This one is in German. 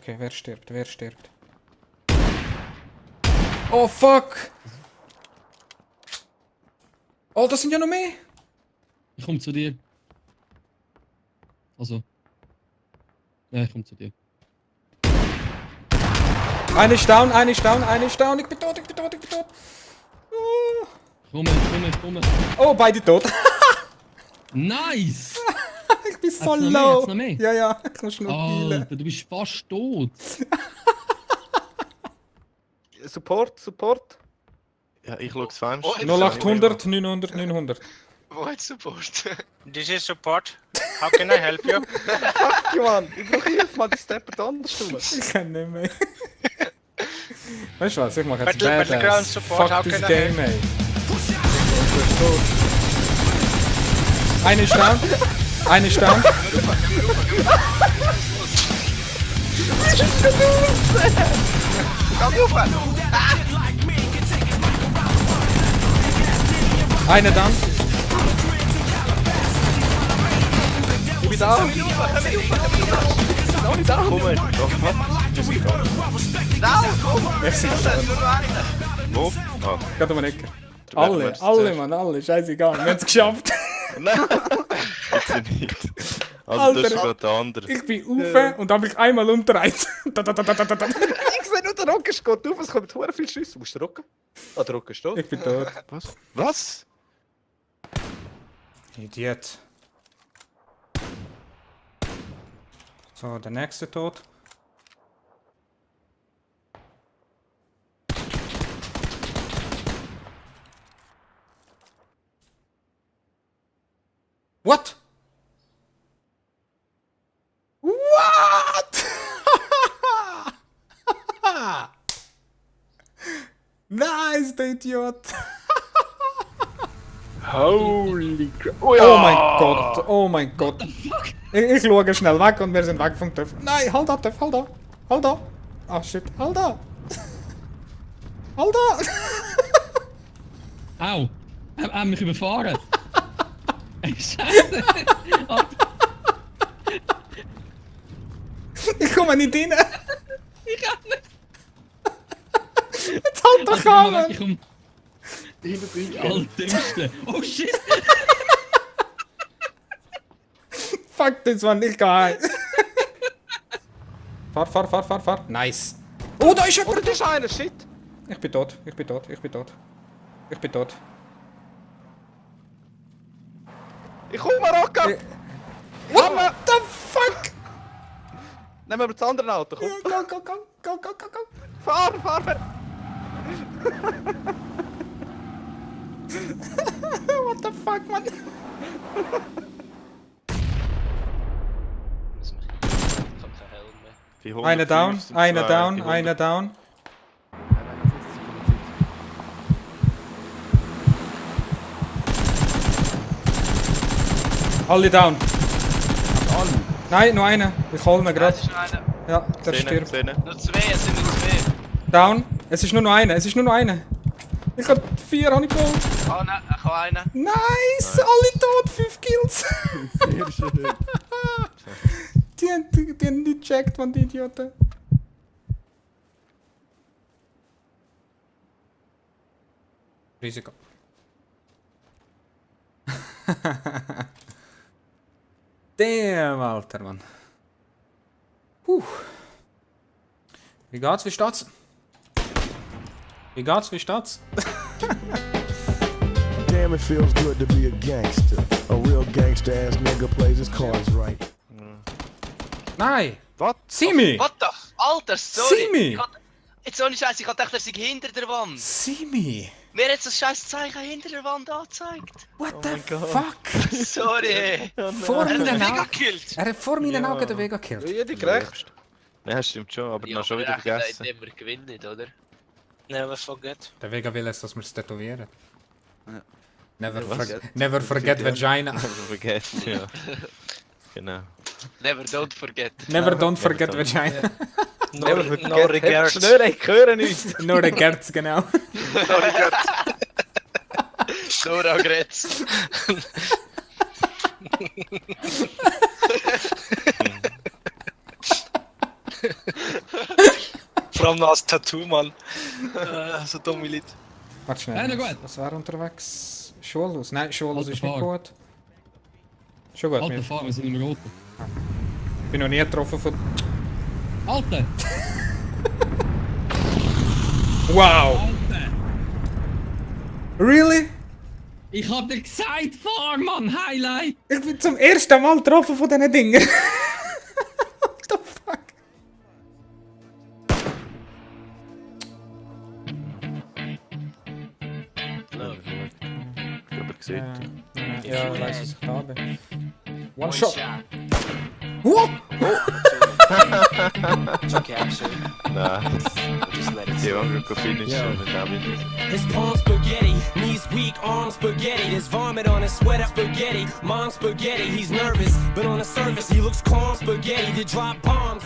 Okay, wer stirbt? Wer stirbt? Oh fuck! Oh, das sind ja noch mehr! Ich komm zu dir. Also. Ja, ich komm zu dir. Eine ist down, eine ist down, eine ist down. Ich bin tot, ich bin tot, ich bin tot. Oh, Ich komme. oh beide tot. Nice! Ich bin so Hat's noch mehr? low. Hat's noch mehr? Ja, ja, ich muss nur healen. Alter, du bist fast tot. Support. Ja, ich schaue das Fenster. Oh, 0800, 900, 900. Wo hat Support? This is Support. How can I help you? Fuck you, Mann. Ich brauche jedes Mal die Stepper anders rum. Ich kann nicht mehr. Weißt du was, ich mach jetzt Battleground Badass. Support, how Fuck this can I game, ey. Eine ist down. Eine ist down. Eine down. Ich bin da. Komm, doch, Merci. Wo? Ah, Gerade um eine Ecke. du merkst, Alle, du alle, zuerst. Mann, alle. Scheißegal. Wir haben es geschafft. Nein! Hat sie nicht. Also, das ist Alter. gerade der andere. Ich bin rauf und dann bin ich einmal umgedreht. Ich sehe nur den Rocker, es geht auf, es kommt hure viel Schüsse. Musst du den Rocker? Ah, der Rocker ist tot. Ich bin tot. Was? Was? Idiot. So, der nächste tot. What? What? Nice, der Idiot. Holy crap. Oh mein Gott, oh mein Gott. Ich schaue schnell weg und wir sind weg vom TÜV. Nein, halt da, TÜV, halt da. Halt da. Ah shit, halt da. Halt da. Au! Er hat mich überfahren! Ey, Scheiße! Alter, Ich komme nicht rein. ich kann nicht! Jetzt halt doch Komm mal an. weg, ich komm. Alter, oh shit! Fuck, das war nicht geil. Fahr. Nice. Oh, da ist Oder jemand. das ist einer, shit. Ich bin tot, ich bin tot, ich bin tot. Ich bin tot. Ich komme, Rocker. What the fuck? Nehmen wir das andere Auto, komm. Ja, go. Fahr. What the fuck, man? Bei Eine down, 105 eine sind down, zwei, bei eine down. Alle down. Nein, nur einer. Ich hol ihn gerade. Ja, der 110, stirbt. 10. Nur zwei, es sind nur zwei. Down. Es ist nur noch einer. Es ist nur noch einer. Ich hab 4, hab ich geholt. Oh nein, ich habe einen. Nice! Alle tot, 5 Kills. Sehr schön. Die haben nicht gecheckt, man, die Idioten. Risiko. Damn, Alter, Mann. Puh. Wie geht's? Wie steht's? Wie geht's? Wie steht's? Damn, it feels good to be a gangster. A real gangster ass nigga plays his cards right. Nein! Was? Simi! What the? Alter, sorry. Simi! Ich hab- Jetzt ohne Scheiß, ich hab gedacht, er sei hinter der Wand. Simi! Mir hat das scheiß Zeichen hinter der Wand angezeigt. What the fuck? Sorry. Vor Er hat meinen den Weg Augen. gekillt. Er hat vor meinen Augen den Weg gekillt. Jeder gerecht. Ja, stimmt schon, aber noch schon wieder vergessen. immer gewinnen, oder? Never forget. Der Vega will es, dass wir es tätowieren. Ja. Never forget vagina. Vergessen, ja. Genau. Never don't forget. Never don't forget don't. vagina. No regrets. Schnell, ich höre nichts. Nur der Gerz, genau. No regrets. Vor allem noch als Tattoo, Mann. So dumme Leute. Warte schnell. Ja, na gut. Was war unterwegs? Schulhaus? Nein, Schulhaus Alter ist nicht Fahrer. gut. Schon gut. Alter, Wir- fahren, wir sind im Roten. Ich bin noch nie getroffen von... Alter! Wow! Alter! Really? Ich hab dir gesagt, fahr, Mann! Highlight! Ich bin zum ersten Mal getroffen von diesen Dingen. What the fuck? Ich habe gesehen. Ja, ich weiß, dass ich da bin. One shot. What? Nice. Die Hunger finish mit David. His palm spaghetti, knees weak, arms spaghetti. There's vomit on his sweater spaghetti. Mom spaghetti, he's nervous, but on the surface he looks calm spaghetti. To drop bombs.